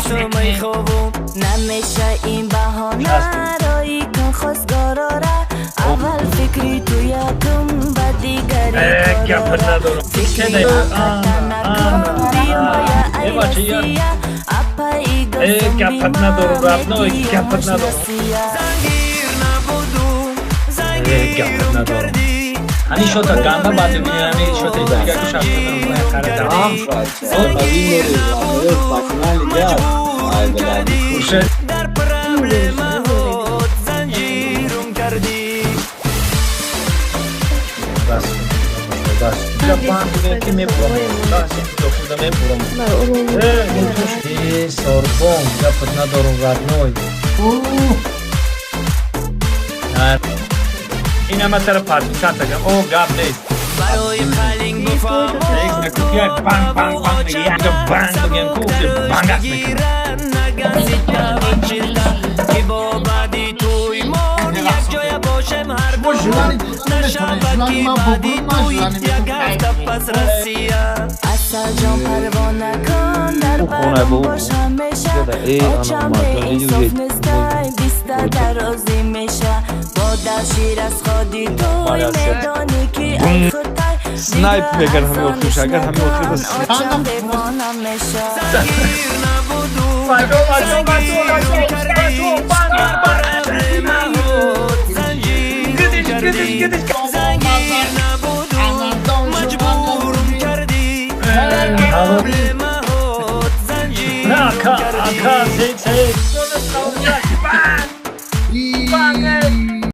میخوابم نمیشه این بهانه رایی کن خواستگارا را اول فکری تو یکم و دیگری کارا فکری نکن بیمای ای رسیه اپا ای گفتم بیمای گفت نسیه زنگیر نبودم زنگیرم کردی Hani shota ganda baat bhi nahi shota diga ko shasta kare tamam در پرابلم خود زنجیرم کردی bas bas japan ki me puram da me puram sorbon gapot nadorum radnoy این همه طرف پردوشن تگم او گپ نیست برای پلنگ بفام یک نکوکیه بانگ بانگ بانگ بگی یک جا بانگ بگیم کوفی بانگ هست میکنم نگزیده و چیلده که با بعدی توی مون یک جای باشم هر دو نشبه که بعدی توی یک هفته پس رسیه اصل جان پروانه کن در برم باش همیشه آچم این صف نستای بیسته درازی میشه با در شیر از خودی توی میدانی که ای خودتای سنایپ میگر همه وقتش اگر همه وقت بس آچم دیوانم میشه زنگیر نبودو زنگیرم کردی در برم خود زنجیرم کردی زنگیر نبودو مجبورم کردی در برم خود زنجیرم کردی Bang!